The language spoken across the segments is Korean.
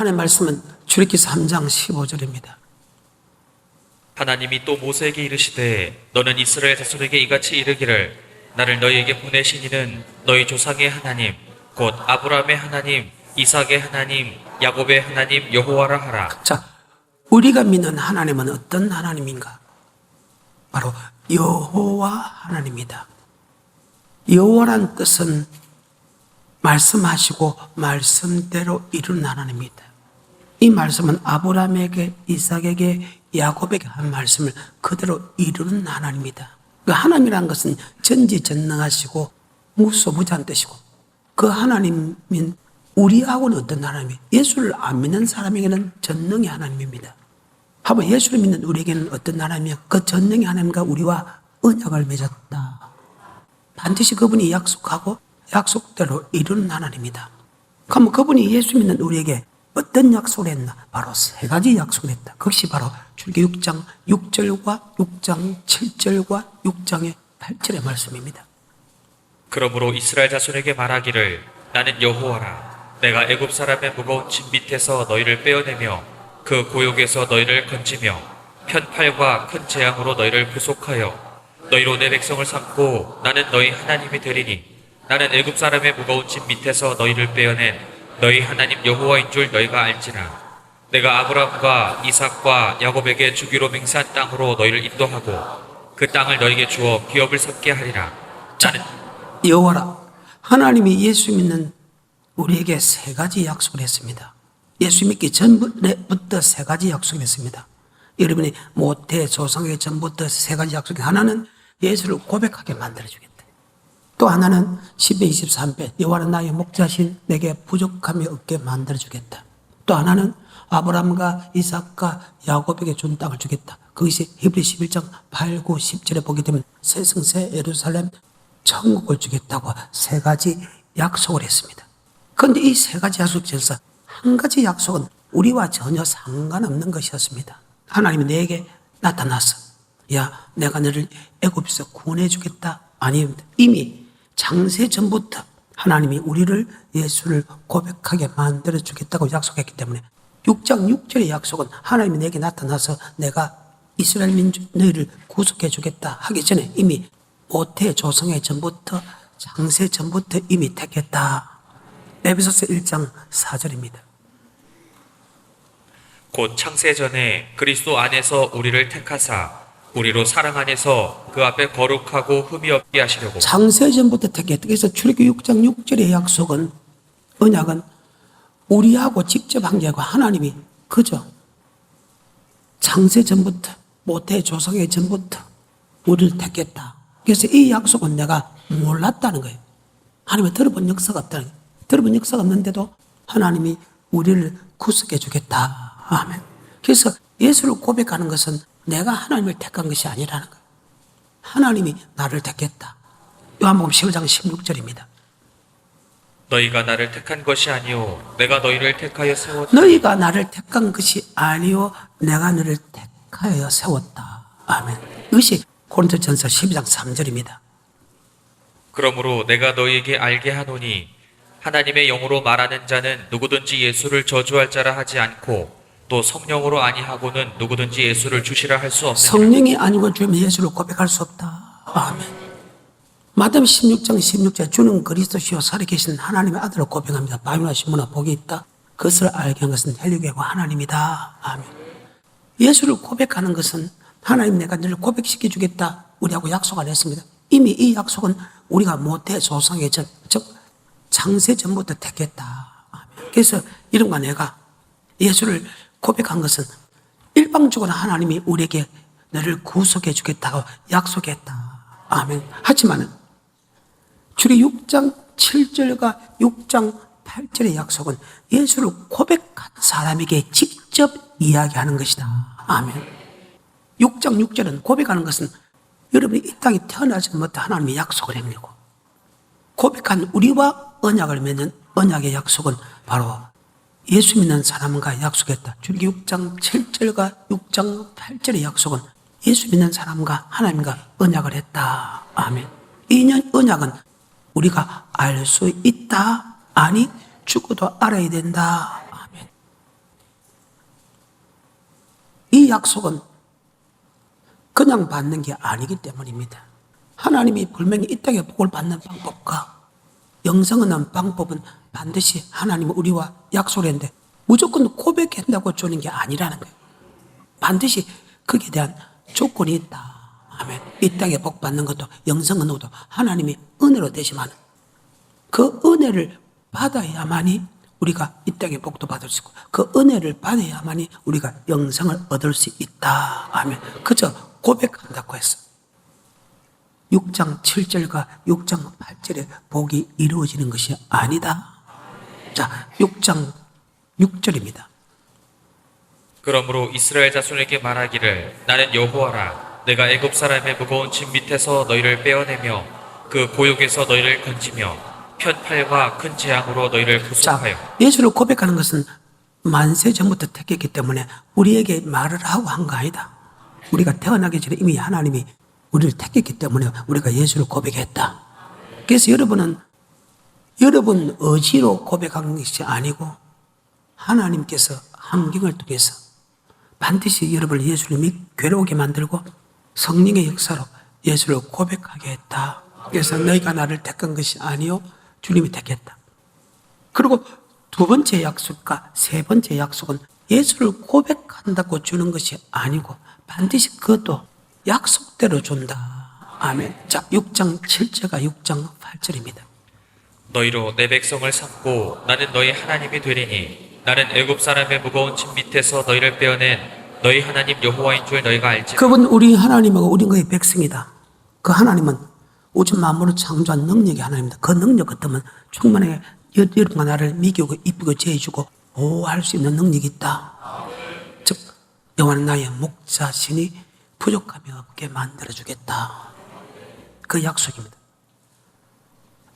하나님의 말씀은 출애굽기 3장 15절입니다. 하나님이 또 모세에게 이르시되 너는 이스라엘 자손에게 이같이 이르기를 나를 너희에게 보내신 이는 너희 조상의 하나님 곧 아브라함의 하나님 이삭의 하나님 야곱의 하나님 여호와라 하라. 자, 우리가 믿는 하나님은 어떤 하나님인가? 바로 여호와 하나님이다. 여호와란 뜻은 말씀하시고 말씀대로 이루는 하나님이다. 이 말씀은 아브라함에게 이삭에게 야곱에게 한 말씀을 그대로 이루는 하나님이다. 그 하나님이란 것은 전지전능하시고 무소부지한 뜻이고, 그 하나님은 우리하고는 어떤 하나님이, 예수를 안 믿는 사람에게는 전능의 하나님입니다. 하고 예수를 믿는 우리에게는 어떤 하나님이야? 그 전능의 하나님과 우리와 언약을 맺었다. 반드시 그분이 약속하고 약속대로 이루는 하나님이다. 그럼 그분이 예수 믿는 우리에게 어떤 약속을 했나? 바로 세 가지 약속을 했다. 그것이 바로 출애굽기 6장 6절과 6장 7절과 6장의 8절의 말씀입니다. 그러므로 이스라엘 자손에게 말하기를 나는 여호와라. 내가 애굽 사람의 무거운 짐 밑에서 너희를 빼어내며 그 고욕에서 너희를 건지며 편팔과 큰 재앙으로 너희를 구속하여 너희로 내 백성을 삼고 나는 너희 하나님이 되리니 나는 애굽 사람의 무거운 짐 밑에서 너희를 빼어낸 너희 하나님 여호와인 줄 너희가 알지라. 내가 아브라함과 이삭과 야곱에게 주기로 맹세한 땅으로 너희를 인도하고 그 땅을 너희에게 주어 기업을 삼게 하리라. 나는 여호와라. 하나님이 예수 믿는 우리에게 세 가지 약속을 했습니다. 예수 믿기 전부터 세 가지 약속을 했습니다. 여러분이 모태 조상에게 전부터 세 가지 약속이, 하나는 예수를 고백하게 만들어주겠다. 또 하나는 10배 23배 여호와는 나의 목자신 내게 부족함이 없게 만들어주겠다. 또 하나는 아브라함과 이삭과 야곱에게 준 땅을 주겠다. 그것이 히브리 11장 8, 9, 10절에 보게 되면 새 성새 예루살렘 천국을 주겠다고 세 가지 약속을 했습니다. 그런데 이 세 가지 약속 중에서 한 가지 약속은 우리와 전혀 상관없는 것이었습니다. 하나님이 내게 나타나서 야, 내가 너를 애굽에서 구원해 주겠다. 아닙니다. 이미 창세 전부터 하나님이 우리를 예수를 고백하게 만들어 주겠다고 약속했기 때문에 6장 6절의 약속은 하나님이 내게 나타나서 내가 이스라엘 민족 너희를 구속해 주겠다 하기 전에 이미 모태 조상의 전부터 창세 전부터 이미 택했다. 에베소서 1장 4절입니다. 곧 창세 전에 그리스도 안에서 우리를 택하사 우리로 사랑 안에서 그 앞에 거룩하고 흠이 없게 하시려고. 창세 전부터 택했다. 그래서 출애굽기 6장 6절의 약속은, 언약은 우리하고 직접 한 게 아니고 하나님이 그저 창세 전부터 모태 조상의 전부터 우리를 택했다. 그래서 이 약속은 내가 몰랐다는 거예요. 하나님이 들어본 역사가 없다는 거예요. 들어본 역사가 없는데도 하나님이 우리를 구속해 주겠다. 아멘. 그래서 예수를 고백하는 것은 내가 하나님을 택한 것이 아니라는 거예요. 하나님이 나를 택했다. 요한복음 15장 16절입니다. 너희가 나를 택한 것이 아니오 내가 너희를 택하여 세웠다. 너희가 나를 택한 것이 아니요 내가 너를 택하여 세웠다. 아멘. 이것이 고린도전서 12장 3절입니다. 그러므로 내가 너희에게 알게 하노니 하나님의 영으로 말하는 자는 누구든지 예수를 저주할 자라 하지 않고 또 성령으로 아니하고는 누구든지 예수를 주시라 할 수 없느니라. 성령이 아니고 주면 예수를 고백할 수 없다. 아멘. 마태복음 16장 16절 주는 그리스도시요 살아계신 하나님의 아들을 고백합니다. 바요나 시모나 복이 있다. 그것을 알게 한 것은 헬리교회가 하나님이다. 아멘. 예수를 고백하는 것은 하나님 내가 너를 고백시켜 주겠다. 우리하고 약속 안 했습니다. 이미 이 약속은 우리가 모태 조상의 전, 즉 창세 전부터 택했다. 아멘. 그래서 이런가 내가 예수를 고백한 것은 일방적으로 하나님이 우리에게 너를 구속해 주겠다고 약속했다. 아멘. 하지만 출애굽기 6장 7절과 6장 8절의 약속은 예수를 고백한 사람에게 직접 이야기하는 것이다. 아멘. 6장 6절은 고백하는 것은 여러분이 이 땅에 태어나지 못해 하나님이 약속을 행하고 고백한 우리와 언약을 맺는 언약의 약속은 바로 예수 믿는 사람과 약속했다. 출애굽기 6장 7절과 6장 8절의 약속은 예수 믿는 사람과 하나님과 언약을 했다. 아멘. 이 언약은 우리가 알 수 있다. 아니 죽어도 알아야 된다. 아멘. 이 약속은 그냥 받는 게 아니기 때문입니다. 하나님이 분명히 이 땅에 복을 받는 방법과 영생을 얻는 방법은 반드시 하나님은 우리와 약속을 했는데 무조건 고백한다고 주는 게 아니라는 거예요. 반드시 거기에 대한 조건이 있다. 아멘. 이 땅에 복 받는 것도 영생을 얻어도 하나님이 은혜로 대신하는 그 은혜를 받아야만이 우리가 이 땅에 복도 받을 수 있고 그 은혜를 받아야만이 우리가 영생을 얻을 수 있다. 아멘. 그저 고백한다고 했어. 6장 7절과 6장 8절에 복이 이루어지는 것이 아니다. 자, 6장 6절입니다. 그러므로 이스라엘 자손에게 말하기를 나는 여호와라 내가 애굽 사람의 무거운 짐 밑에서 너희를 빼어내며 그 고욕에서 너희를 건지며 편팔과 큰 재앙으로 너희를 구속하여. 자, 예수를 고백하는 것은 만세 전부터 택했기 때문에 우리에게 말을 하고 한 거 아니다. 우리가 태어나기 전에 이미 하나님이 우리를 택했기 때문에 우리가 예수를 고백했다. 그래서 여러분은 여러분 의지로 고백한 것이 아니고 하나님께서 함경을 통해서 반드시 여러분을 예수님이 괴로우게 만들고 성령의 역사로 예수를 고백하게 했다. 그래서 너희가 나를 택한 것이 아니요 주님이 택했다. 그리고 두 번째 약속과 세 번째 약속은 예수를 고백한다고 주는 것이 아니고 반드시 그것도 약속대로 준다. 아멘. 자, 6장 7절과 6장 8절입니다. 너희로 내 백성을 삼고 나는 너희 하나님이 되리니 나는 애굽 사람의 무거운 짐 밑에서 너희를 빼어낸 너희 하나님 여호와인 줄 너희가 알지. 그분 우리 하나님하고 우리 그의 백성이다. 그 하나님은 우주 만물을 창조한 능력의 하나님입니다. 그 능력 같으면 충만하게 여러분과 나를 미기고 이쁘고 제해주고 보호할 수 있는 능력이 있다. 즉 여호와는 나의 목자시니 부족함이 없게 만들어주겠다. 그 약속입니다.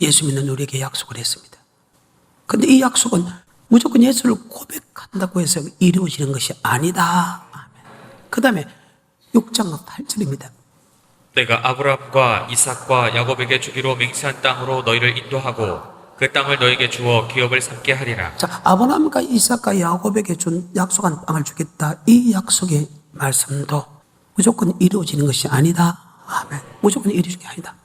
예수 믿는 우리에게 약속을 했습니다. 그런데 이 약속은 무조건 예수를 고백한다고 해서 이루어지는 것이 아니다. 그 다음에 6장 8절입니다. 내가 아브라함과 이삭과 야곱에게 주기로 맹세한 땅으로 너희를 인도하고 그 땅을 너희에게 주어 기업을 삼게 하리라. 자, 아브라함과 이삭과 야곱에게 준 약속한 땅을 주겠다. 이 약속의 말씀도 무조건 이루어지는 것이 아니다. 아멘. 무조건 이루어지는 게 아니다.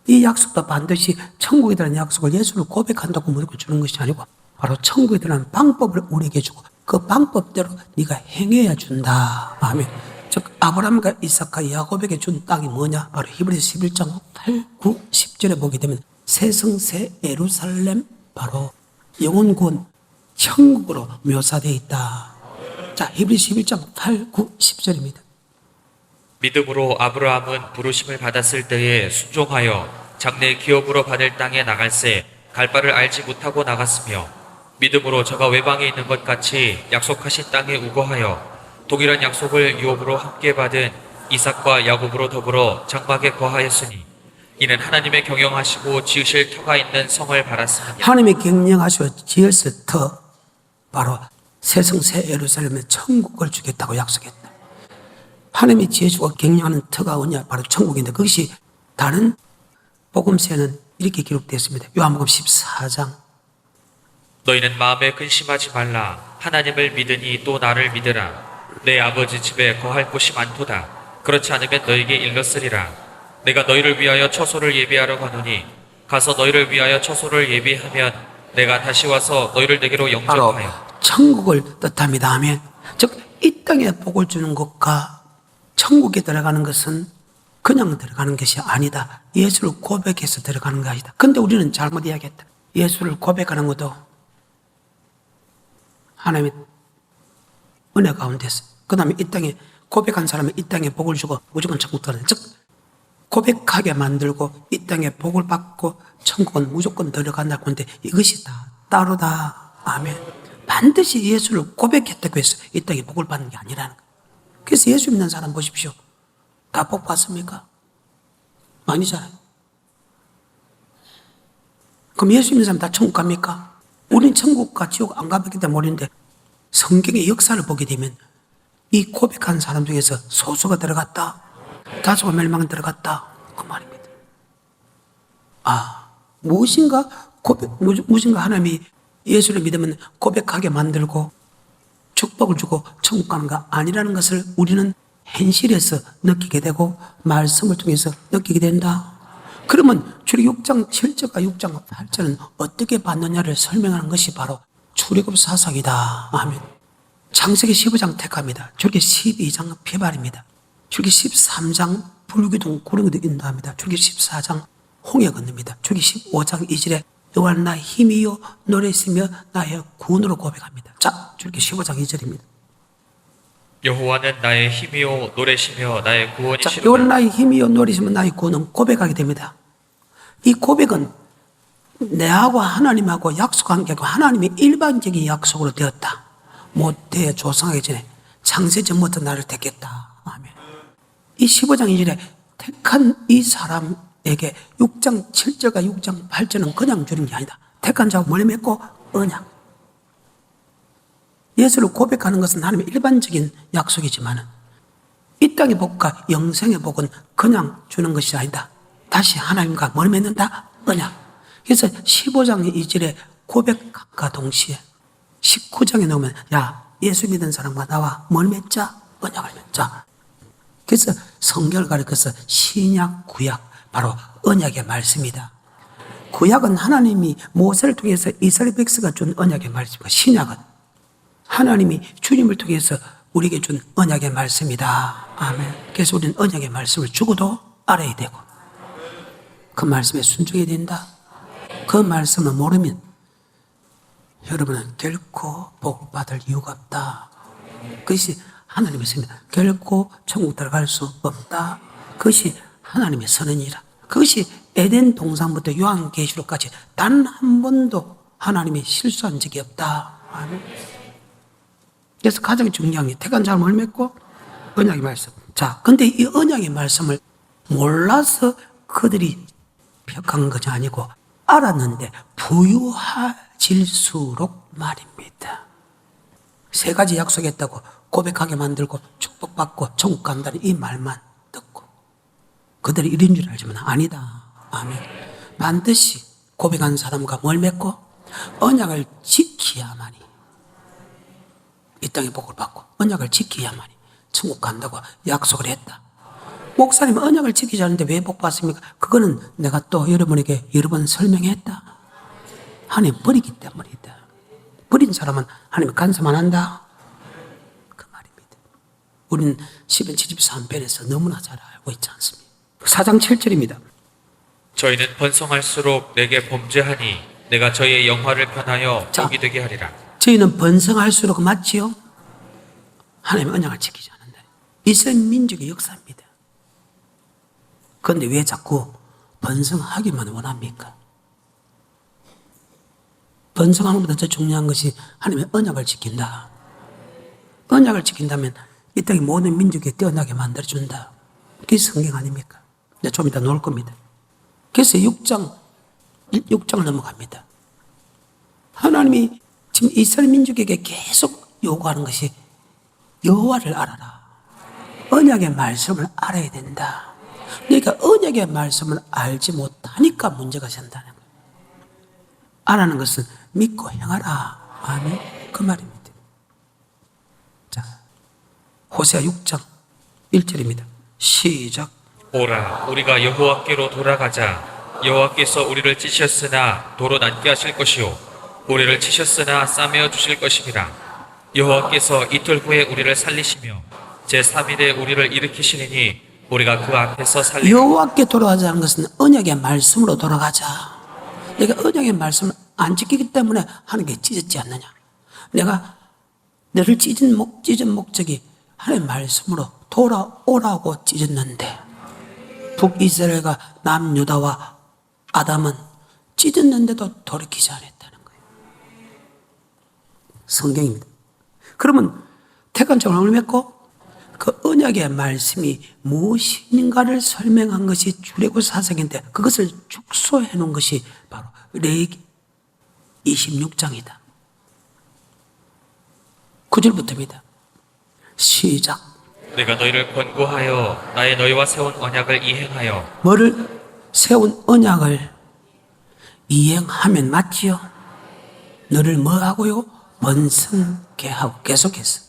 이 약속도 반드시 천국에 대한 약속을 예수를 고백한다고 무조건 주는 것이 아니고 바로 천국에 대한 방법을 우리에게 주고 그 방법대로 네가 행해야 준다. 아멘. 즉 아브라함과 이삭과 야곱에게 준 땅이 뭐냐? 바로 히브리서 11장 8, 9, 10절에 보게 되면 새 성새 예루살렘 바로 영원군 천국으로 묘사되어 있다. 자, 히브리서 11장 8, 9, 10절입니다. 믿음으로 아브라함은 부르심을 받았을 때에 순종하여 장래 기업으로 받을 땅에 나갈새 갈 바를 알지 못하고 나갔으며 믿음으로 저가 외방에 있는 것 같이 약속하신 땅에 우거하여 동일한 약속을 유업으로 함께 받은 이삭과 야곱으로 더불어 장막에 거하였으니 이는 하나님의 경영하시고 지으실 터가 있는 성을 바랐습니다. 하나님의 경영하시고 지었을 터 바로 새성새 예루살렘에 천국을 주겠다고 약속했다. 하나님이 지어주고 경영하는 터가 뭐냐? 바로 천국인데 그것이 다른 복음서에는 이렇게 기록되어 있습니다. 요한복음 14장 너희는 마음에 근심하지 말라. 하나님을 믿으니 또 나를 믿으라. 내 아버지 집에 거할 곳이 많도다. 그렇지 않으면 너희에게 일렀으리라. 내가 너희를 위하여 처소를 예비하러 가노니 가서 너희를 위하여 처소를 예비하면 내가 다시 와서 너희를 내게로 바로 영접하여. 천국을 뜻합니다. 아멘. 즉 이 땅에 복을 주는 것과 천국에 들어가는 것은 그냥 들어가는 것이 아니다. 예수를 고백해서 들어가는 것이다. 근데 우리는 잘못 이야기했다. 예수를 고백하는 것도 하나님의 은혜 가운데서 그 다음에 이 땅에 고백한 사람이 이 땅에 복을 주고 무조건 천국 들어가는 즉 고백하게 만들고 이 땅에 복을 받고 천국은 무조건 들어간다고 하는데 이것이 다 따로다. 아멘. 반드시 예수를 고백했다고 해서 이 땅에 복을 받는 게 아니라는 거예요. 그래서 예수 믿는 사람 보십시오. 다 복 받습니까? 아니잖아요. 그럼 예수 믿는 사람 다 천국 갑니까? 우린 천국과 지옥 안 가봤기 때문에 모르는데 성경의 역사를 보게 되면 이 고백한 사람 중에서 소수가 들어갔다. 다수가 멸망 들어갔다. 그 말입니다. 무엇인가 하나님이 예수를 믿으면 고백하게 만들고 축복을 주고 천국 가는 거 아니라는 것을 우리는 현실에서 느끼게 되고 말씀을 통해서 느끼게 된다. 그러면 출애굽 6장 7절과 6장 8절은 어떻게 받느냐를 설명하는 것이 바로 출애굽 사상이다. 아멘. 창세기 15장 택합니다. 출애굽 12장 피발입니다. 출애굽 13장 불기둥 구름기도 인도합니다. 출애굽 14장 홍해 건너입니다. 출애굽 15장 2절에 여호와는 나의 힘이요 노래시며 나의 구원으로 고백합니다. 자, 출애굽 15장 2절입니다. 여호와는 나의 힘이요 노래시며 나의 자, 구원이시로다. 여호와는 나의 힘이요 노래시며 나의 구원은 고백하게 됩니다. 이 고백은 내하고 하나님하고 약속한 게 아니고 하나님의 일반적인 약속으로 되었다. 모태의 조성하기 전에 창세 전부터 나를 택했다. 아멘. 이 15장 2절에 택한 이 사람에게 6장 7절과 6장 8절은 그냥 주는 게 아니다. 택한 자와 머리 맺고 언약. 예수를 고백하는 것은 하나님의 일반적인 약속이지만 이 땅의 복과 영생의 복은 그냥 주는 것이 아니다. 다시 하나님과 머리 맺는다. 언약. 그래서 15장 2절에 고백과 동시에 19장에 나오면 야 예수 믿은 사람과 나와 머리 맺자. 언약을 맺자. 그래서 성경을 가리켜서 신약 구약 바로 언약의 말씀이다. 구약은 하나님이 모세를 통해서 이스라엘 백성가 준 언약의 말씀이고 신약은 하나님이 주님을 통해서 우리에게 준 언약의 말씀이다. 아멘. 그래서 우리는 언약의 말씀을 죽어도 알아야 되고 그 말씀에 순종해야 된다. 그 말씀을 모르면 여러분은 결코 복 받을 이유가 없다. 그것이 하나님의 선입니다. 결코 천국 들어갈 수 없다. 그것이 하나님의 선언이라. 그것이 에덴 동산부터 요한계시록까지 단 한 번도 하나님이 실수한 적이 없다. 아멘. 그래서 가장 중요한 게 택한 자를 뭘 맺고 언약의 말씀. 자, 근데 이 언약의 말씀을 몰라서 그들이 벽한 것이 아니고 알았는데 부유해질수록 말입니다. 세 가지 약속했다고 고백하게 만들고 축복받고 천국 간다는 이 말만 듣고 그들이 이런 줄 알지만 아니다. 아멘. 반드시 고백한 사람과 뭘 맺고 언약을 지켜야만이 이 땅의 복을 받고 언약을 지켜야만이 천국 간다고 약속을 했다. 목사님 언약을 지키지 않는데 왜 복 받습니까? 그거는 내가 또 여러분에게 여러 번 설명했다. 하나님 버리기 때문이다. 버린 사람은 하나님 간섭 안 한다. 그 말입니다. 우리는 시편 73편에서 너무나 잘 알고 있지 않습니까? 4장 7절입니다. 저희는 번성할수록 내게 범죄하니 내가 저희의 영화를 편하여 자. 복이 되게 하리라. 저희는 번성할수록 맞지요? 하나님의 언약을 지키지 않는다. 이스라엘 민족의 역사입니다. 그런데 왜 자꾸 번성하기만 원합니까? 번성하는 것보다 더 중요한 것이 하나님의 언약을 지킨다. 언약을 지킨다면 이 땅의 모든 민족이 뛰어나게 만들어준다. 그게 성경 아닙니까? 이제 좀 이따 놓을 겁니다. 그래서 6장을 넘어갑니다. 하나님이 지금 이스라엘 민족에게 계속 요구하는 것이 여호와를 알아라. 언약의 말씀을 알아야 된다. 그러니까 언약의 말씀을 알지 못하니까 문제가 생긴다는 거예요. 알아는 것은 믿고 행하라. 아멘. 그 말입니다. 자, 호세아 6장 1절입니다. 시작. 오라 우리가 여호와께로 돌아가자. 여호와께서 우리를 찢으셨으나 도로 낫게 하실 것이요 우리를 치셨으나 싸매어 주실 것입니다. 여호와께서 이틀 후에 우리를 살리시며 제3일에 우리를 일으키시리니 우리가 그 앞에서 살리고 여호와께 돌아가자는 것은 언약의 말씀으로 돌아가자. 내가 언약의 말씀을 안 지키기 때문에 하나님께 찢었지 않느냐. 내가 너를 찢은 목적이 하나님의 말씀으로 돌아오라고 찢었는데 북이스라엘과 남유다와 아담은 찢었는데도 돌이키지 않았다는 거예요. 성경입니다. 그러면 택한 자를 맺고 그 언약의 말씀이 무엇인가를 설명한 것이 출애굽 사상인데 그것을 축소해 놓은 것이 바로 레위기 26장이다. 9절부터입니다. 시작. 내가 너희를 권고하여 나의 너희와 세운 언약을 이행하여 뭐를 세운 언약을 이행하면 맞지요? 너를 뭐 하고요? 번성케 하고 계속해서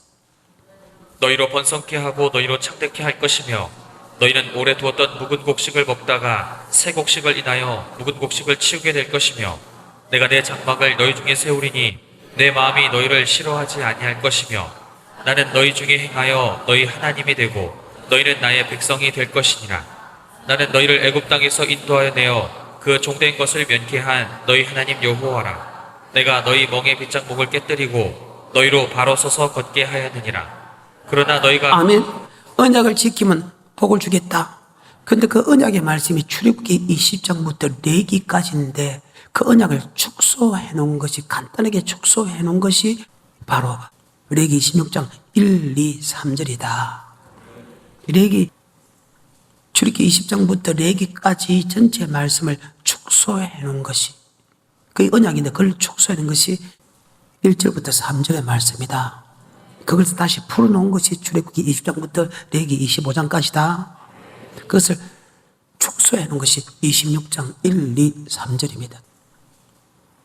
너희로 번성케 하고 너희로 창대케 할 것이며 너희는 오래 두었던 묵은 곡식을 먹다가 새 곡식을 인하여 묵은 곡식을 치우게 될 것이며 내가 내 장막을 너희 중에 세우리니 내 마음이 너희를 싫어하지 아니할 것이며 나는 너희 중에 행하여 너희 하나님이 되고 너희는 나의 백성이 될 것이니라. 나는 너희를 애굽 땅에서 인도하여 내어 그 종된 것을 면케한 너희 하나님 여호와라. 내가 너희 멍에 빗장목을 깨뜨리고 너희로 바로 서서 걷게 하였느니라. 그러나 너희가 아멘. 언약을 지키면 복을 주겠다. 근데 그 언약의 말씀이 출애굽기 20장부터 레위기까지인데 그 언약을 축소해 놓은 것이, 간단하게 축소해 놓은 것이 바로 레위기 26장 1, 2, 3절이다. 레위기 출애굽기 20장부터 레위기까지 전체 말씀을 축소해 놓은 것이 그 언약인데 그걸 축소해 놓은 것이 1절부터 3절의 말씀이다. 그걸 다시 풀어놓은 것이 출애굽기 20장부터 레위기 25장까지다. 그것을 축소해 놓은 것이 26장 1, 2, 3절입니다.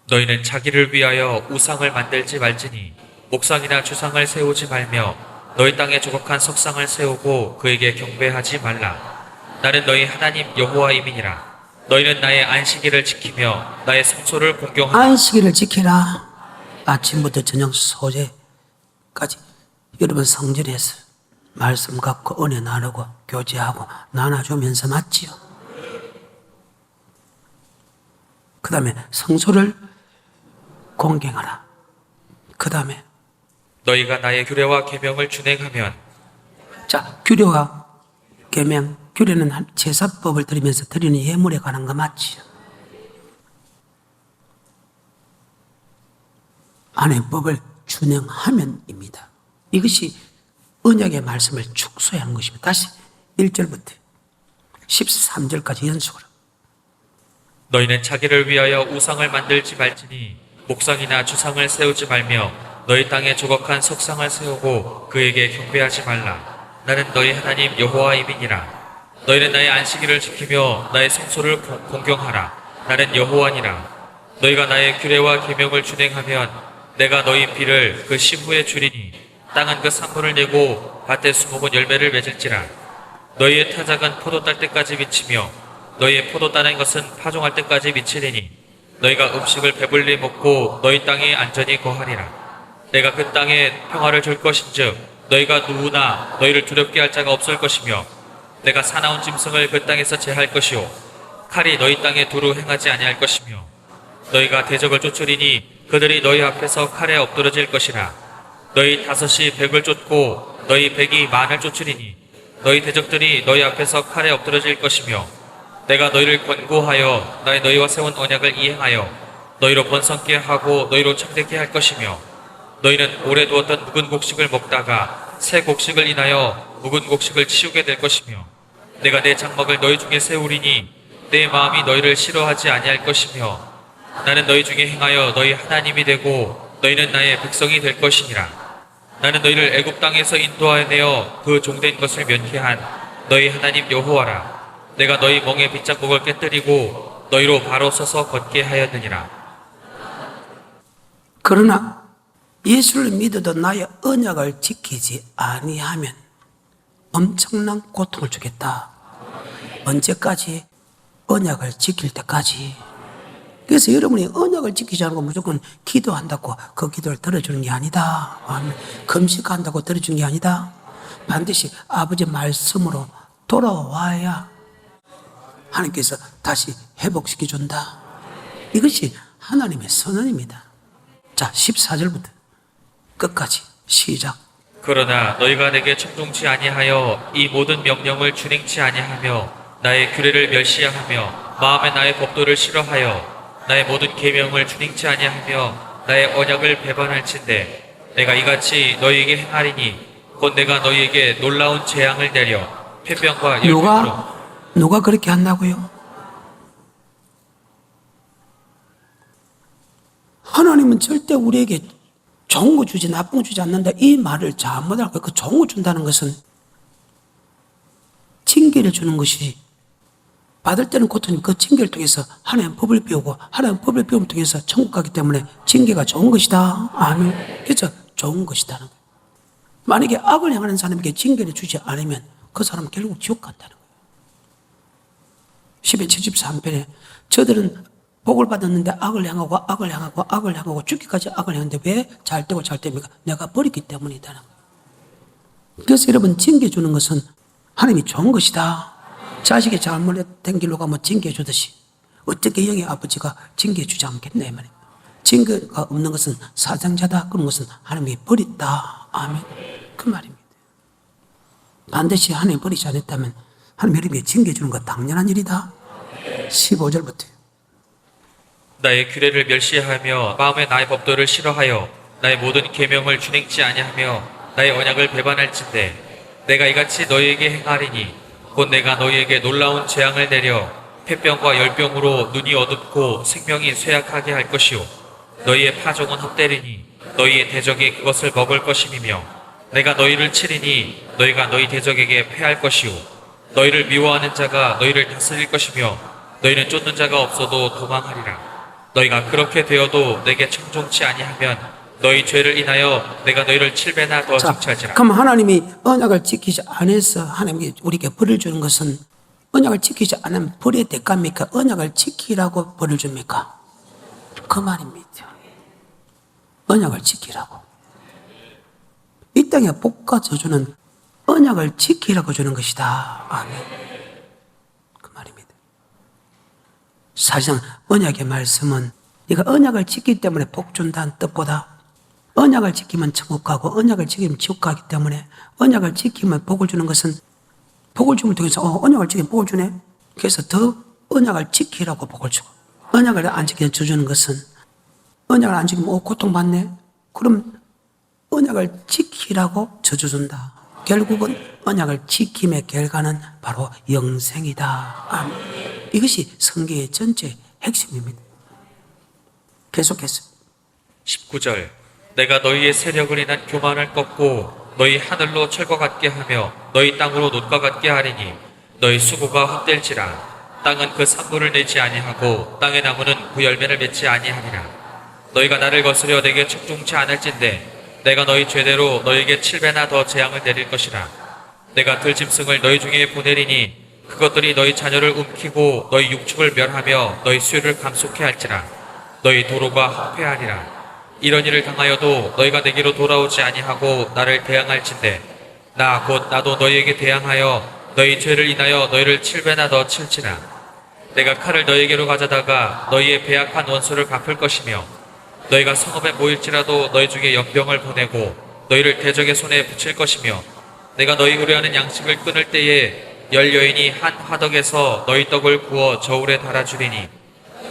너희는 자기를 위하여 우상을 만들지 말지니 목상이나 주상을 세우지 말며 너희 땅에 조각한 석상을 세우고 그에게 경배하지 말라. 나는 너희 하나님 여호와임이니라. 너희는 나의 안식일을 지키며 나의 성소를 공경하라. 안식일을 지키라. 아침부터 저녁 소재까지 여러분 성전에서 말씀 갖고 은혜 나누고 교제하고 나눠주면서 맞지요. 그 다음에 성소를 공경하라. 그 다음에 너희가 나의 규례와 계명을 준행하면 자, 규례와 계명, 규례는 제사법을 드리면서 드리는 예물에 관한 거 맞지요. 안행법을 준행하면입니다. 이것이 언약의 말씀을 축소하는 것입니다. 다시 1절부터 13절까지 연속으로. 너희는 자기를 위하여 우상을 만들지 말지니 목상이나 주상을 세우지 말며 너희 땅에 조각한 석상을 세우고 그에게 경배하지 말라. 나는 너희 하나님 여호와임이니라. 너희는 나의 안식일을 지키며 나의 성소를 공경하라. 나는 여호와니라. 너희가 나의 규례와 계명을 준행하면 내가 너희 비를 그 시후에 주리니 땅은 그 산물을 내고 밭에 수목은 열매를 맺을지라. 너희의 타작은 포도 딸 때까지 미치며 너희의 포도 따는 것은 파종할 때까지 미치리니 너희가 음식을 배불리 먹고 너희 땅에 안전히 거하리라. 내가 그 땅에 평화를 줄 것인즉 너희가 누구나 너희를 두렵게 할 자가 없을 것이며 내가 사나운 짐승을 그 땅에서 제할 것이요 칼이 너희 땅에 두루 행하지 아니할 것이며 너희가 대적을 쫓으리니 그들이 너희 앞에서 칼에 엎드러질 것이라. 너희 다섯이 백을 쫓고 너희 백이 만을 쫓으리니 너희 대적들이 너희 앞에서 칼에 엎드러질 것이며 내가 너희를 권고하여 나의 너희와 세운 언약을 이행하여 너희로 번성케 하고 너희로 창대케 할 것이며 너희는 오래 두었던 묵은 곡식을 먹다가 새 곡식을 인하여 묵은 곡식을 치우게 될 것이며 내가 내 장막을 너희 중에 세우리니 내 마음이 너희를 싫어하지 아니할 것이며 나는 너희 중에 행하여 너희 하나님이 되고 너희는 나의 백성이 될 것이니라. 나는 너희를 애굽 땅에서 인도하여 내어 그 종된 것을 면케한 너희 하나님 여호와라. 내가 너희 멍에 빗장목을 깨뜨리고 너희로 바로 서서 걷게 하였느니라. 그러나 예수를 믿어도 나의 언약을 지키지 아니하면 엄청난 고통을 주겠다. 언제까지? 언약을 지킬 때까지. 그래서 여러분이 언약을 지키지 않고 무조건 기도한다고 그 기도를 들어주는 게 아니다. 금식한다고 들어주는 게 아니다. 반드시 아버지 말씀으로 돌아와야 하나님께서 다시 회복시켜준다. 이것이 하나님의 선언입니다. 자, 14절부터 끝까지 시작. 그러나 너희가 내게 청종치 아니하여 이 모든 명령을 준행치 아니하며 나의 규례를 멸시하며 마음에 나의 법도를 싫어하여 나의 모든 계명을 준행치 아니하며 나의 언약을 배반할진대 내가 이같이 너희에게 행하리니 곧 내가 너희에게 놀라운 재앙을 내려 폐병과 열병으로. 누가 그렇게 한다고요? 하나님은 절대 우리에게 좋은 거 주지 나쁜 거 주지 않는다. 이 말을 잘못하고 그 좋은 거 준다는 것은 징계를 주는 것이 받을 때는 고통이 그 징계를 통해서 하나님 법을 배우고 하나님 법을 배움을 통해서 천국 가기 때문에 징계가 좋은 것이다. 아멘. 그래서 좋은 것이다는 거예요. 만약에 악을 행하는 사람에게 징계를 주지 않으면 그 사람은 결국 지옥 간다는 거예요. 10편 73편에 저들은 복을 받았는데 악을 행하고 죽기까지 악을 행하는데 왜 잘 되고 잘 됩니까? 내가 버렸기 때문이다는 거예요. 그래서 여러분 징계 주는 것은 하나님이 좋은 것이다. 자식이 잘못된 길로 가면 징계 주듯이 어떻게 영의 아버지가 징계 주지 않겠나 이 말이에요. 징계가 없는 것은 사상자다. 그런 것은 하나님이 버렸다. 아멘. 그 말입니다. 반드시 하나님이 버리지 않았다면 하나님 여러분에게 징계 주는 것 당연한 일이다. 15절부터요. 나의 규례를 멸시하며 마음에 나의 법도를 싫어하여 나의 모든 계명을 준행치 아니하며 나의 언약을 배반할진대 내가 이같이 너희에게 행하리니 곧 내가 너희에게 놀라운 재앙을 내려 폐병과 열병으로 눈이 어둡고 생명이 쇠약하게 할 것이요 너희의 파종은 헛되리니 너희의 대적이 그것을 먹을 것임이며 내가 너희를 치리니 너희가 너희 대적에게 패할 것이요 너희를 미워하는 자가 너희를 다스릴 것이며 너희는 쫓는 자가 없어도 도망하리라. 너희가 그렇게 되어도 내게 청종치 아니하면 너희 죄를 인하여 내가 너희를 7배나 더 징치하지라. 그럼 하나님이 언약을 지키지 않아서 하나님이 우리에게 벌을 주는 것은 언약을 지키지 않으면 벌의 대가입니까? 언약을 지키라고 벌을 줍니까? 그 말입니다. 언약을 지키라고. 이 땅의 복과 저주는 언약을 지키라고 주는 것이다. 아멘. 그 말입니다. 사실상 언약의 말씀은 네가 언약을 지키기 때문에 복 준다는 뜻보다 언약을 지키면 천국 가고 언약을 지키면 지옥 가기 때문에 언약을 지키면 복을 주는 것은 복을 주면 통해서 언약을 지키면 복을 주네. 그래서 더 언약을 지키라고 복을 주고 언약을 안 지키면 저주는 것은 언약을 안 지키면 고통받네. 그럼 언약을 지키라고 저주 준다. 결국은 언약을 지킴의 결과는 바로 영생이다. 아멘. 이것이 성경의 전체 핵심입니다. 계속해서 19절 내가 너희의 세력을 인한 교만을 꺾고 너희 하늘로 철과 같게 하며 너희 땅으로 놋과 같게 하리니 너희 수고가 헛될지라 땅은 그 산물을 내지 아니하고 땅의 나무는 그 열매를 맺지 아니하리라. 너희가 나를 거스려 내게 청종치 않을진대 내가 너희 죄대로 너희에게 7배나 더 재앙을 내릴 것이라. 내가 들짐승을 너희 중에 보내리니 그것들이 너희 자녀를 움키고 너희 육축을 멸하며 너희 수요를 감속해 할지라. 너희 도로가 황폐하리라. 이런 일을 당하여도 너희가 내게로 돌아오지 아니하고 나를 대항할진대 나 곧 나도 너희에게 대항하여 너희 죄를 인하여 너희를 7배나 더 칠지라. 내가 칼을 너희에게로 가져다가 너희의 배약한 원수를 갚을 것이며 너희가 성읍에 모일지라도 너희 중에 연병을 보내고 너희를 대적의 손에 붙일 것이며 내가 너희 의뢰하는 양식을 끊을 때에 열 여인이 한 화덕에서 너희 떡을 구워 저울에 달아주리니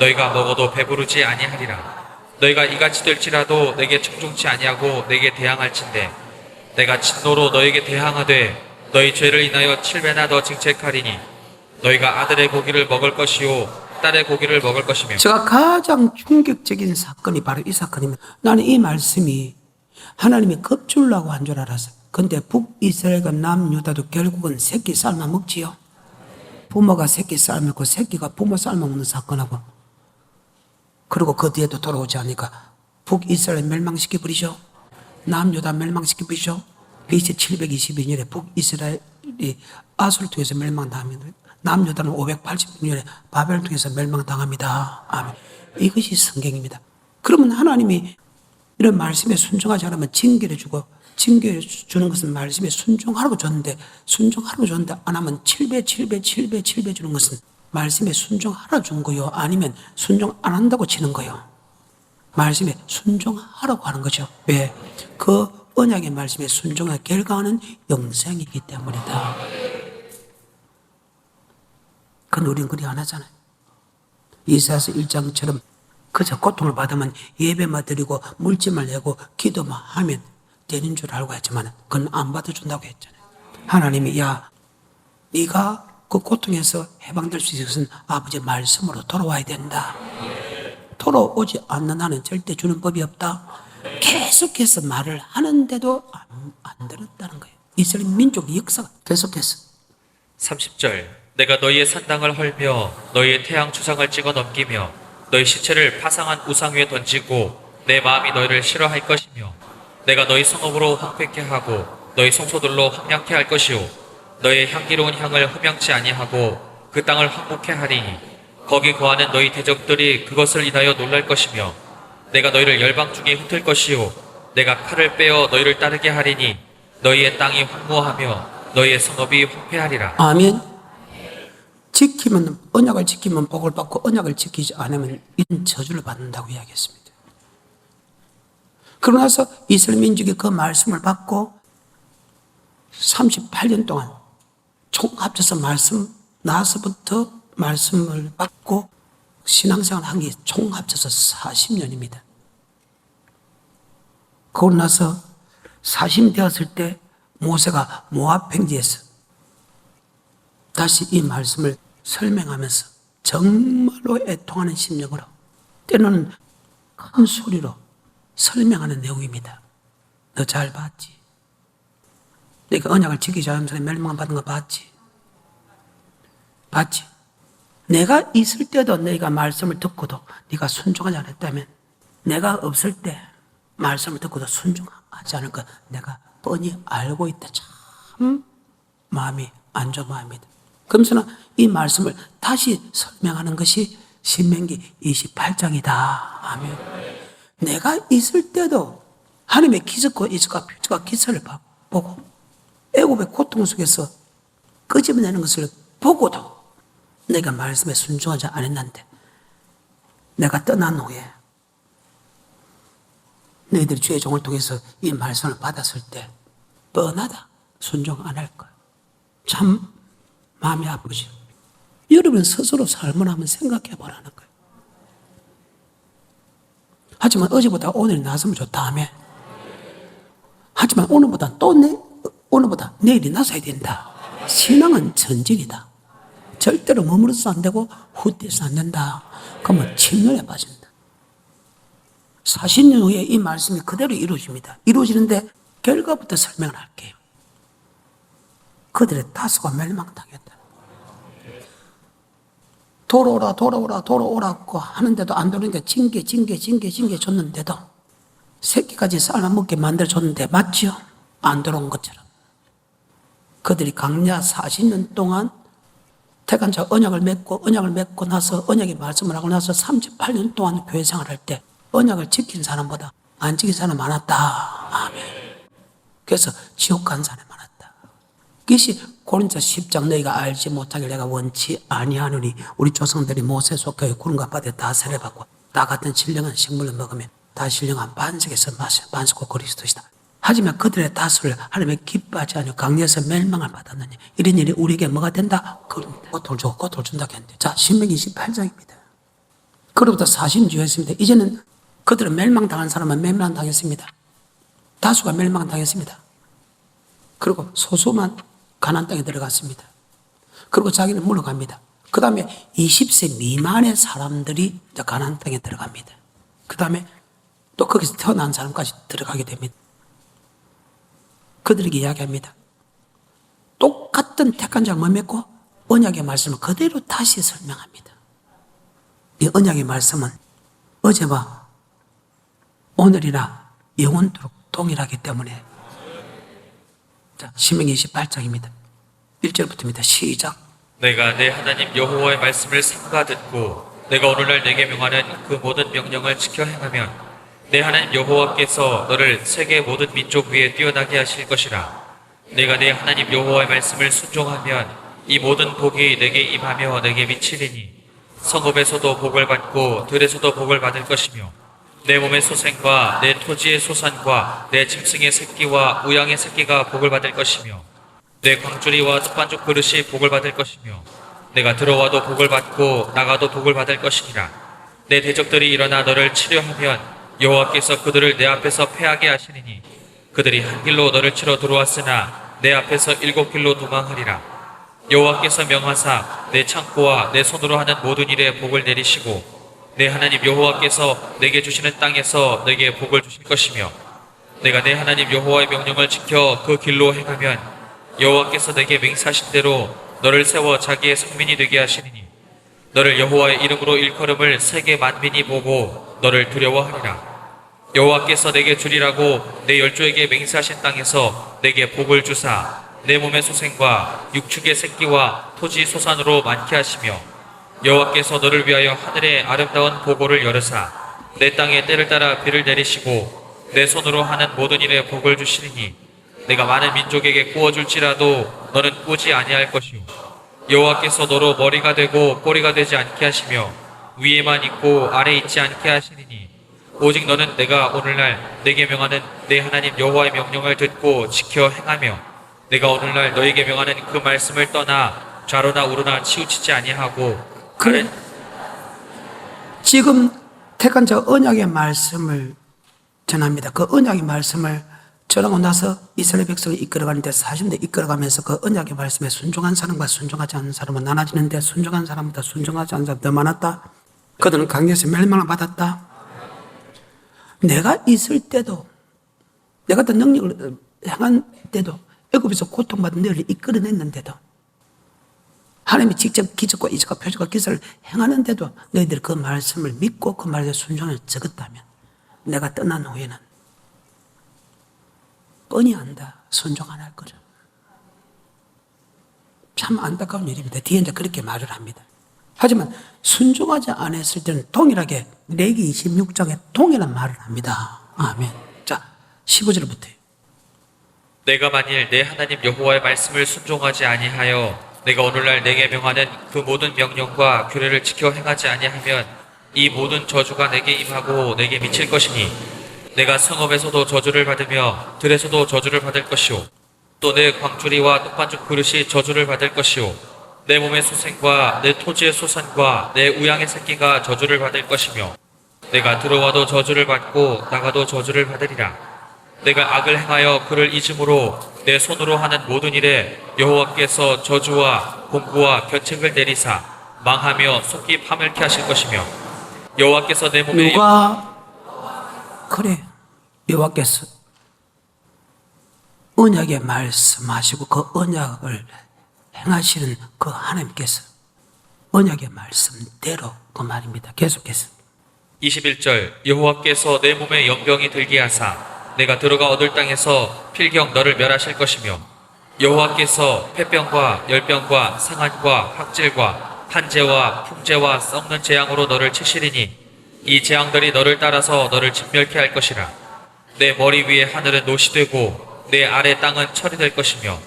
너희가 먹어도 배부르지 아니하리라. 너희가 이같이 될지라도 내게 청종치 아니하고 내게 대항할진대 내가 진노로 너희에게 대항하되 너희 죄를 인하여 7배나 더 징책하리니 너희가 아들의 고기를 먹을 것이요 딸의 고기를 먹을 것이며. 제가 가장 충격적인 사건이 바로 이 사건입니다. 나는 이 말씀이 하나님이 겁주려고 한 줄 알았어요. 근데 북이스라엘과 남유다도 결국은 새끼 삶아 먹지요. 부모가 새끼 삶고 새끼가 부모 삶아 먹는 사건하고 그리고 그 뒤에도 돌아오지 않으니까 북이스라엘 멸망시켜 버리죠. 남유다 멸망시켜 버리죠. BC 722년에 북이스라엘이 아수를 통해서 멸망당합니다. 남유다는 586년에 바벨을 통해서 멸망당합니다. 아멘. 이것이 성경입니다. 그러면 하나님이 이런 말씀에 순종하지 않으면 징계를 주고 징계를 주는 것은 말씀에 순종하라고 줬는데 안 하면 7배 주는 것은 말씀에 순종하라 준 거요? 아니면 순종 안 한다고 치는 거요? 말씀에 순종하라고 하는 거죠. 왜? 그 언약의 말씀에 순종의 결과는 영생이기 때문이다. 그건 우리는 그리 안 하잖아요. 이사야서 1장처럼 그저 고통을 받으면 예배만 드리고 물질만 내고 기도만 하면 되는 줄 알고 했지만 그건 안 받아준다고 했잖아요. 하나님이 야 네가 그 고통에서 해방될 수 있는 것은 아버지의 말씀으로 돌아와야 된다. 돌아오지 않는 한은 절대 주는 법이 없다. 계속해서 말을 하는데도 안 들었다는 거예요. 이스라엘 민족의 역사가 계속해서 30절 내가 너희의 산당을 헐며 너희의 태양 주상을 찍어 넘기며 너희 시체를 파상한 우상 위에 던지고 내 마음이 너희를 싫어할 것이며 내가 너희 성읍으로 황폐케 하고 너희 성소들로 황량케 할 것이요 너희의 향기로운 향을 흠양치 아니하고 그 땅을 황폐케 하리니 거기 거하는 너희 대적들이 그것을 인하여 놀랄 것이며 내가 너희를 열방 중에 흩을 것이요 내가 칼을 빼어 너희를 따르게 하리니 너희의 땅이 황무하며 너희의 성읍이 황폐하리라. 아멘. 지키면, 언약을 지키면 복을 받고 언약을 지키지 않으면 이런 저주를 받는다고 이야기했습니다. 그러고 나서 이스라엘 민족이 그 말씀을 받고 38년 동안 총 합쳐서 말씀 나서부터 말씀을 받고 신앙생활 한 게 총 합쳐서 40년입니다. 그러고 나서 40이 되었을 때 모세가 모압 평지에서 다시 이 말씀을 설명하면서 정말로 애통하는 심령으로 때로는 큰 소리로 설명하는 내용입니다. 너 잘 봤지? 내가 언약을 지키지 않으면서 멸망받은 거 봤지? 봤지? 내가 있을 때도 너희가 말씀을 듣고도 네가 순종하지 않았다면 내가 없을 때 말씀을 듣고도 순종하지 않을 것 내가 뻔히 알고 있다. 참 마음이 안 좋은 마음입니다. 그러면서 이 말씀을 다시 설명하는 것이 신명기 28장이다. 아멘. 내가 있을 때도 하나님의 기적과 이적과 표적과 기사를 보고 애굽의 고통 속에서 끄집어내는 것을 보고도 내가 말씀에 순종하지 않았는데 내가 떠난 후에 너희들이 주의 종을 통해서 이 말씀을 받았을 때 뻔하다. 순종 안 할 거야. 참 마음이 아프죠. 여러분 스스로 삶을 한번 생각해 보라는 거예요. 하지만 어제보다 오늘이 나았으면 좋다며. 하지만 오늘보다 내일이 나서야 된다. 신앙은 전진이다. 절대로 머무르서 안 되고 후퇴해서 안 된다. 그러면 침륜에 빠진다. 40년 후에 이 말씀이 그대로 이루어집니다. 이루어지는데 결과부터 설명을 할게요. 그들의 다수가 멸망당했다. 돌아오라고 하는데도 안 돌아오니까 징계 줬는데도 새끼까지 삶아 먹게 만들어줬는데 맞죠? 안 돌아온 것처럼 그들이 강야 40년 동안 택한 자 언약을 맺고 나서 언약의 말씀을 하고 나서 38년 동안 교회 생활할 때 언약을 지킨 사람보다 안 지킨 사람이 많았다. 아멘. 그래서 지옥 간 사람이 많았다. 그것이 고린도 10장 너희가 알지 못하길 내가 원치 아니하노니 우리 조상들이 모세 속하여 구름과 바다에 다 세례받고 다 같은 신령한 식물을 먹으면 다 신령한 반석에서 반석과 그리스도시다. 하지만 그들의 다수를 하나님의 기뻐하지 않으며 강리에서 멸망을 받았느니 이런 일이 우리에게 뭐가 된다? 돌 주고 돌 준다고 했는데 자 신명기 28장입니다. 그로부터 40년 했습니다. 이제는 그들은 멸망당한 사람은 멸망당했습니다. 다수가 멸망당했습니다. 그리고 소수만 가나안 땅에 들어갔습니다. 그리고 자기는 물러갑니다. 그 다음에 20세 미만의 사람들이 가나안 땅에 들어갑니다. 그 다음에 또 거기서 태어난 사람까지 들어가게 됩니다. 그들에게 이야기합니다. 똑같은 택한 자를 못 맺고 언약의 말씀을 그대로 다시 설명합니다. 이 언약의 말씀은 어제와 오늘이나 영원토록 동일하기 때문에 자, 신명기 28장입니다. 1절부터입니다. 시작. 내가 내 하나님 여호와의 말씀을 삼가 듣고 내가 오늘날 내게 명하는 그 모든 명령을 지켜 행하면 내 하나님 여호와께서 너를 세계 모든 민족 위에 뛰어나게 하실 것이라. 내가 내 하나님 여호와의 말씀을 순종하면 이 모든 복이 내게 임하며 내게 미치리니 성읍에서도 복을 받고 들에서도 복을 받을 것이며 내 몸의 소생과 내 토지의 소산과 내 짐승의 새끼와 우양의 새끼가 복을 받을 것이며 내 광주리와 숯반죽 그릇이 복을 받을 것이며 내가 들어와도 복을 받고 나가도 복을 받을 것이니라. 내 대적들이 일어나 너를 치려하면 여호와께서 그들을 내 앞에서 패하게 하시리니 그들이 한 길로 너를 치러 들어왔으나 내 앞에서 7길로 도망하리라. 여호와께서 명하사 내 창고와 내 손으로 하는 모든 일에 복을 내리시고 내 하나님 여호와께서 내게 주시는 땅에서 내게 복을 주실 것이며 내가 내 하나님 여호와의 명령을 지켜 그 길로 행하면 여호와께서 내게 맹세하신 대로 너를 세워 자기의 성민이 되게 하시리니 너를 여호와의 이름으로 일컬음을 세계 만민이 보고 너를 두려워하리라. 여호와께서 내게 주리라고 내 열조에게 맹세하신 땅에서 내게 복을 주사 내 몸의 소생과 육축의 새끼와 토지 소산으로 많게 하시며 여호와께서 너를 위하여 하늘의 아름다운 보고를 열으사 내 땅에 때를 따라 비를 내리시고 내 손으로 하는 모든 일에 복을 주시리니 내가 많은 민족에게 구워줄지라도 너는 꾸지 아니할 것이요 여호와께서 너로 머리가 되고 꼬리가 되지 않게 하시며 위에만 있고 아래 있지 않게 하시리니 오직 너는 내가 오늘날 내게 명하는 내 하나님 여호와의 명령을 듣고 지켜 행하며 내가 오늘날 너에게 명하는 그 말씀을 떠나 좌로나 우로나 치우치지 아니하고 그래. 지금 택한 저 언약의 말씀을 전합니다. 그 언약의 말씀을 전하고 나서 이스라엘 백성을 이끌어가는데 40년 이끌어가면서 그 언약의 말씀에 순종한 사람과 순종하지 않는 사람은 나눠지는데 순종한 사람보다 순종하지 않는 사람이 더 많았다. 그들은 강에서 멸망을 받았다. 내가 있을 때도 내가 어떤 능력을 행한 때도 애굽에서 고통받은 너희를 이끌어냈는데도 하나님이 직접 기적과 이적과 표적과 기사를 행하는데도 너희들이 그 말씀을 믿고 그 말에 순종을 적었다면 내가 떠난 후에는 뻔히 안다. 순종 안 할 거죠. 참 안타까운 일입니다. 뒤에 이제 그렇게 말을 합니다. 하지만 순종하지 않았을 때는 동일하게 레기 26장에 동일한 말을 합니다. 아멘. 자, 15절부터요. 내가 만일 내 하나님 여호와의 말씀을 순종하지 아니하여 내가 오늘날 내게 명하는 그 모든 명령과 규례를 지켜 행하지 아니하면 이 모든 저주가 내게 임하고 내게 미칠 것이니 내가 성읍에서도 저주를 받으며 들에서도 저주를 받을 것이요 또 내 광주리와 떡반죽 그릇이 저주를 받을 것이요 내 몸의 소생과 내 토지의 소산과 내 우양의 새끼가 저주를 받을 것이며 내가 들어와도 저주를 받고 나가도 저주를 받으리라. 내가 악을 행하여 그를 잊음으로 내 손으로 하는 모든 일에 여호와께서 저주와 공고와 견책을 내리사 망하며 속기 파멸케 하실 것이며 여호와께서 내 몸에 누가 그래 여호와께서 언약에 말씀하시고 그 언약을 행하시는 그 하나님께서 언약의 말씀대로 그 말입니다. 계속해서 21절 여호와께서 내 몸에 연병이 들게 하사 내가 들어가 얻을 땅에서 필경 너를 멸하실 것이며 여호와께서 폐병과 열병과 상한과 확질과 한재와 풍재와 썩는 재앙으로 너를 치시리니 이 재앙들이 너를 따라서 너를 진멸케 할 것이라. 내 머리 위에 하늘은 노시 되고 내 아래 땅은 철이 될 것이며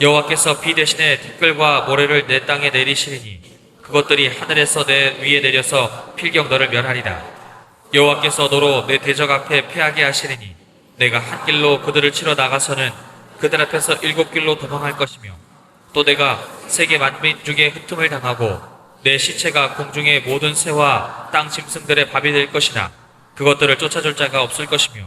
여호와께서 비 대신에 티끌과 모래를 내 땅에 내리시리니 그것들이 하늘에서 내 위에 내려서 필경 너를 멸하리라. 여호와께서 너로 내 대적 앞에 패하게 하시리니 내가 한 길로 그들을 치러 나가서는 그들 앞에서 7길로 도망할 것이며 또 내가 세계 만민 중에 흩음을 당하고 내 시체가 공중의 모든 새와 땅 짐승들의 밥이 될 것이나 그것들을 쫓아줄 자가 없을 것이며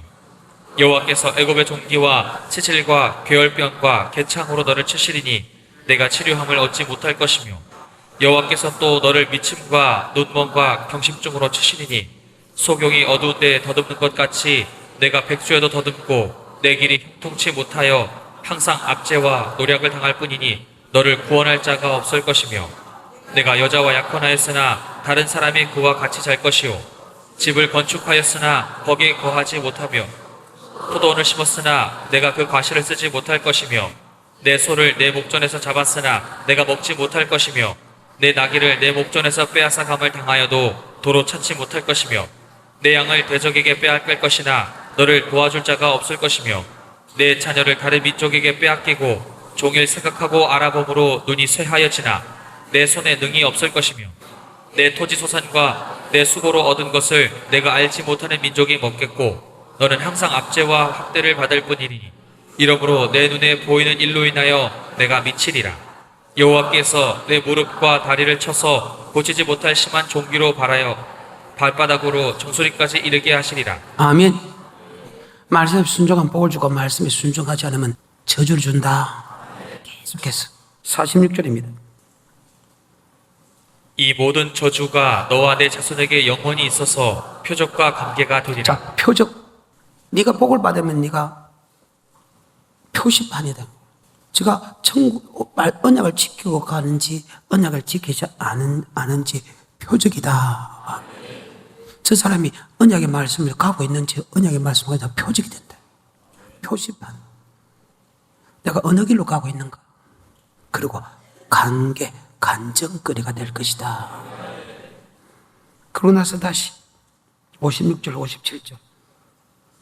여호와께서 애굽의 종기와 치질과 괴혈병과 개창으로 너를 치시리니 내가 치료함을 얻지 못할 것이며 여호와께서 또 너를 미침과 눈먼과 경심증으로 치시리니 소경이 어두운 데에 더듬는 것 같이 내가 백수에도 더듬고 내 길이 형통치 못하여 항상 압제와 노략을 당할 뿐이니 너를 구원할 자가 없을 것이며 내가 여자와 약혼하였으나 다른 사람이 그와 같이 잘 것이요 집을 건축하였으나 거기에 거하지 못하며 포도원을 심었으나 내가 그 과실을 쓰지 못할 것이며 내 소를 내 목전에서 잡았으나 내가 먹지 못할 것이며 내 나귀를 내 목전에서 빼앗아 감을 당하여도 도로 찾지 못할 것이며 내 양을 대적에게 빼앗길 것이나 너를 도와줄 자가 없을 것이며 내 자녀를 다른 민족에게 빼앗기고 종일 생각하고 알아봄으로 눈이 쇠하여지나 내 손에 능이 없을 것이며 내 토지 소산과 내 수고로 얻은 것을 내가 알지 못하는 민족이 먹겠고 너는 항상 압제와 학대를 받을 뿐이니 이러므로 내 눈에 보이는 일로 인하여 내가 미치리라. 여호와께서 내 무릎과 다리를 쳐서 고치지 못할 심한 종기로 발하여 발바닥으로 정수리까지 이르게 하시리라. 아멘. 말씀에 순종한 복을 주고 말씀에 순종하지 않으면 저주를 준다. 계속해서 46절입니다. 이 모든 저주가 너와 내 자손에게 영원히 있어서 표적과 관계가 되리라. 자, 표적. 네가 복을 받으면 네가 표시판이다. 제가 언약을 지키고 가는지 언약을 지키지 않은지 표적이다. 저 사람이 언약의 말씀을 가고 있는지 언약의 말씀을 가고 있는지 표적이 된다. 표시판. 내가 어느 길로 가고 있는가. 그리고 간정거리가 될 것이다. 그러고 나서 다시 56절 57절.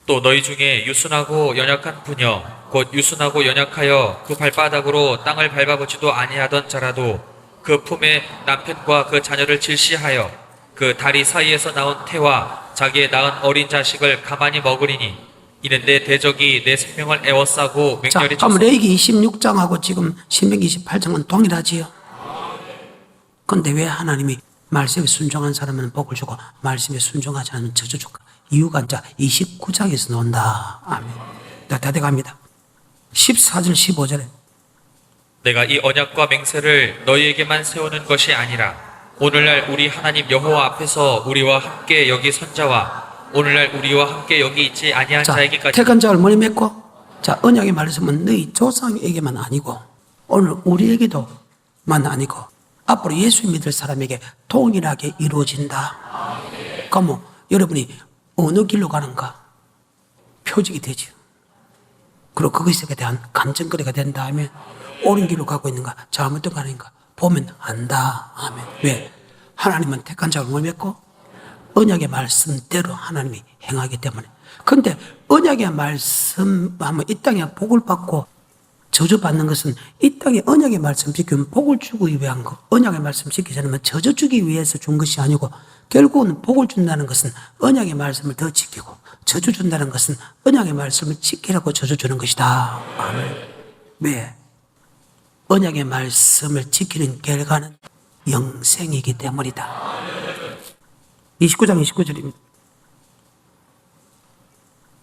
또 너희 중에 유순하고 연약한 부녀 곧 유순하고 연약하여 그 발바닥으로 땅을 밟아보지도 아니하던 자라도 그 품에 남편과 그 자녀를 질시하여 그 다리 사이에서 나온 태와 자기의 낳은 어린 자식을 가만히 먹으리니 이는 내 대적이 내 생명을 애워싸고 자, 맹렬히 그럼 레위기 26장하고 지금 신명기 28장은 동일하지요. 그런데 왜 하나님이 말씀에 순종한 사람은 복을 주고 말씀에 순종하지 않으면 저주 줄까? 이유가 이제 29장에서 나온다. 아멘. 다 돼갑니다. 14절 15절에 내가 이 언약과 맹세를 너희에게만 세우는 것이 아니라 오늘날 우리 하나님 여호와 앞에서 우리와 함께 여기 선 자와 오늘날 우리와 함께 여기 있지 아니한 자, 자에게까지 택한 자를 머리 맺고 자, 언약의 말씀은 너희 조상에게만 아니고 오늘 우리에게도만 아니고 앞으로 예수 믿을 사람에게 동일하게 이루어진다. 그럼 여러분이 어느 길로 가는가 표적이 되죠. 그리고 그것에 대한 감정거리가 된 다음에 옳은 길로 가고 있는가 잘못된 가는가 보면 안다. 아멘. 왜? 하나님은 택한 자를 못 맺고 언약의 말씀대로 하나님이 행하기 때문에. 그런데 언약의 말씀하면 이 땅에 복을 받고 저주받는 것은 이 땅에 언약의 말씀 지키면 복을 주기 위한 것, 언약의 말씀 지키지 않으면 저주 주기 위해서 준 것이 아니고 결국은 복을 준다는 것은 언약의 말씀을 더 지키고 저주 준다는 것은 언약의 말씀을 지키라고 저주 주는 것이다. 아멘. 왜? 언약의 말씀을 지키는 결과는 영생이기 때문이다. 29장 29절입니다.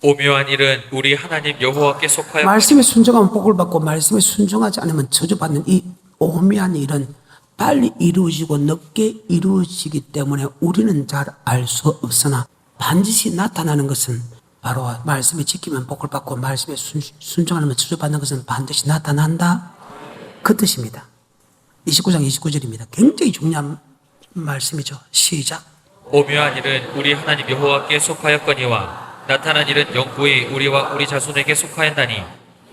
오묘한 일은 우리 하나님 여호와께 속하여 말씀에 순종하면 복을 받고 말씀에 순종하지 않으면 저주받는 이 오묘한 일은 빨리 이루어지고 늦게 이루어지기 때문에 우리는 잘 알 수 없으나 반드시 나타나는 것은 바로 말씀에 지키면 복을 받고 말씀에 순종하면 저주받는 것은 반드시 나타난다. 그 뜻입니다. 29장 29절입니다. 굉장히 중요한 말씀이죠. 시작. 오묘한 일은 우리 하나님 여호와께 속하였거니와 나타난 일은 영구히 우리와 우리 자손에게 속하였나니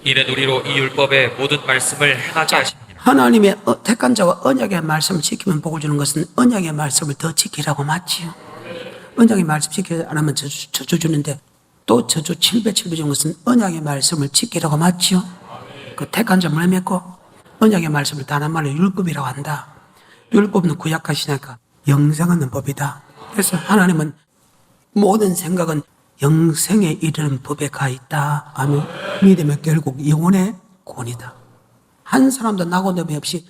이는 우리로 이 율법의 모든 말씀을 행하게 하십니다. 하나님의 택한 자와 언약의 말씀을 지키면 복을 주는 것은 언약의 말씀을 더 지키라고 맞지요. 언약의 말씀 지키지 않으면 저주 주는데 또 저주 7배 주는 것은 언약의 말씀을 지키라고 맞지요. 그 택한 자 물에 맺고 언약의 말씀을 단한 말로 율법이라고 한다. 율법은 구약하시니까 영생 얻는 법이다. 그래서 하나님은 모든 생각은 영생에 이르는 법에 가 있다. 아멘. 믿으면 결국 영혼의 구원이다. 한 사람도 낙오됨이 없이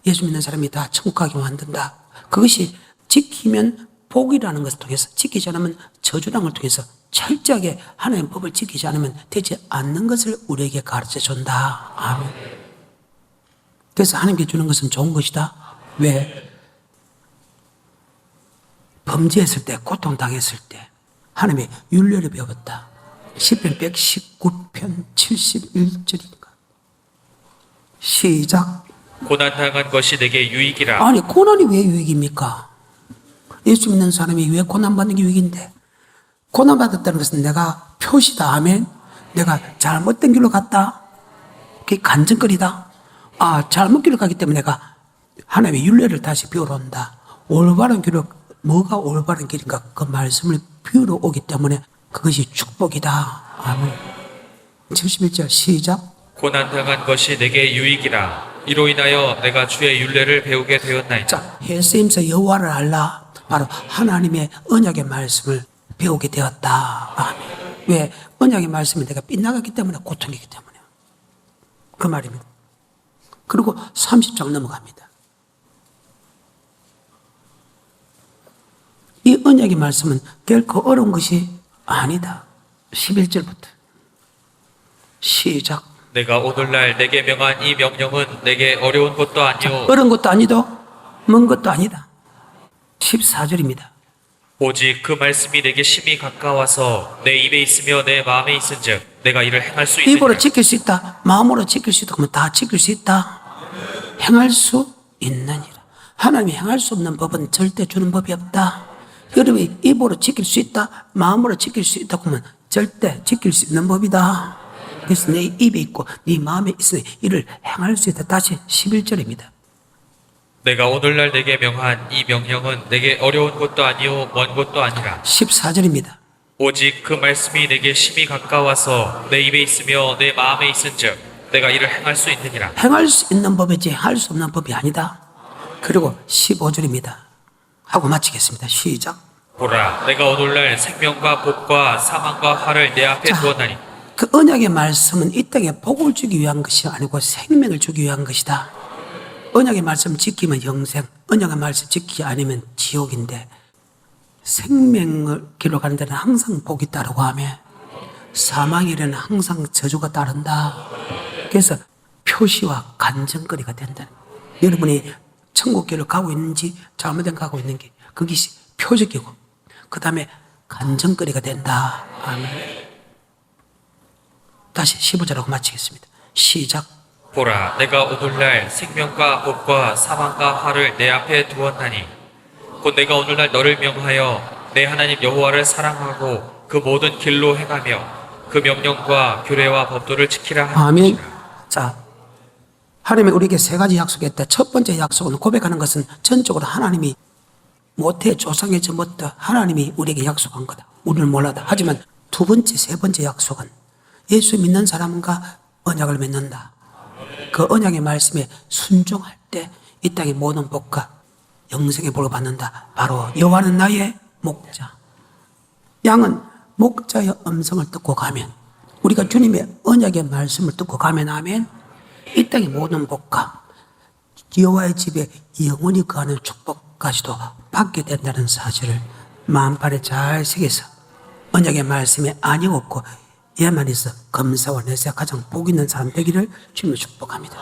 예수 믿는 사람이 다 천국 가게 만든다. 그것이 지키면 복이라는 것을 통해서 지키지 않으면 저주라는 걸 통해서 철저하게 하나님의 법을 지키지 않으면 되지 않는 것을 우리에게 가르쳐 준다. 아멘. 그래서 하나님께 주는 것은 좋은 것이다. 왜? 범죄했을 때, 고통당했을 때 하나님의 윤례를 배웠다. 시편 119편 71절인가. 시작. 고난당한 것이 내게 유익이라. 아니 고난이 왜 유익입니까? 예수 믿는 사람이 왜 고난받는 게 유익인데? 고난받았다는 것은 내가 표시다. 아멘. 내가 잘못된 길로 갔다. 그게 간증거리다. 잘못 길로 가기 때문에 내가 하나님의 윤례를 다시 배우러 온다. 올바른 길로 뭐가 올바른 길인가 그 말씀을 배우러 오기 때문에 그것이 축복이다. 아멘. 71절 시작. 고난당한 것이 내게 유익이라. 이로 인하여 내가 주의 윤례를 배우게 되었나이다. 자, 헬스임서 여호와를 알라. 바로 하나님의 언약의 말씀을 배우게 되었다. 아멘. 왜? 언약의 말씀이 내가 빗나갔기 때문에 고통이기 때문에. 그 말입니다. 그리고 30장 넘어갑니다. 이 언약의 말씀은 결코 어려운 것이 아니다. 11절부터 시작. 내가 오늘날 내게 명한 이 명령은 내게 어려운 것도 아니오 어려운 것도 아니도 먼 것도 아니다. 14절입니다. 오직 그 말씀이 내게 심히 가까워서 내 입에 있으며 내 마음에 있은즉 내가 이를 행할 수 입으로 있느니라. 지킬 수 있다, 마음으로 지킬 수 있다, 그러면 다 지킬 수 있다, 행할 수 있느니라. 하나님이 행할 수 없는 법은 절대 주는 법이 없다. 여러분이 입으로 지킬 수 있다, 마음으로 지킬 수 있다 그러면 절대 지킬 수 있는 법이다. 그래서 내 입에 있고 네 마음에 있으니 이를 행할 수 있다. 다시 11절입니다. 내가 오늘날 내게 명한 이 명령은 내게 어려운 것도 아니요 먼 것도 아니라 14절입니다. 오직 그 말씀이 내게 심히 가까워서 내 입에 있으며 내 마음에 있은즉 내가 이를 행할 수 있느니라. 행할 수 있는 법이지 할 수 없는 법이 아니다. 그리고 15절입니다. 하고 마치겠습니다. 시작. 보라, 내가 오늘날 생명과 복과 사망과 화를 내 앞에 자, 두었나니 그 언약의 말씀은 이 땅에 복을 주기 위한 것이 아니고 생명을 주기 위한 것이다. 언약의 말씀 지키면 영생, 언약의 말씀 지키지 않으면 지옥인데 생명을 기록하는 데는 항상 복이 따르고 하며 사망이라는 항상 저주가 따른다. 그래서 표시와 간증거리가 된다. 여러분이 천국길을 가고 있는지 잘못된 가고 있는지 그것이 표적이고 그 다음에 간증거리가 된다. 아멘. 다시 15절하고 마치겠습니다. 시작. 보라, 내가 오늘날 생명과 복과 사망과 화를 내 앞에 두었나니 곧 내가 오늘날 너를 명하여 내 하나님 여호와를 사랑하고 그 모든 길로 행하며 그 명령과 규례와 법도를 지키라 하는 아멘. 것이라. 자, 하나님이 우리에게 세 가지 약속했다. 첫 번째 약속은 고백하는 것은 전적으로 하나님이 모태 조상의 전부터 하나님이 우리에게 약속한 거다. 우리는 몰라다. 하지만 두 번째, 세 번째 약속은 예수 믿는 사람과 언약을 맺는다. 그 언약의 말씀에 순종할 때 이 땅의 모든 복과 영생의 복을 받는다. 바로 여호와는 나의 목자. 양은 목자의 음성을 듣고 가면 우리가 주님의 언약의 말씀을 듣고 가면 아멘. 이 땅의 모든 복과 여호와의 집에 영원히 거하는 축복까지도 받게 된다는 사실을 마음판에 잘 새겨서 언약의 말씀에 안이 없고 얘만 있어 검사와 내세가 가장 복 있는 사람 되기를 주님을 축복합니다.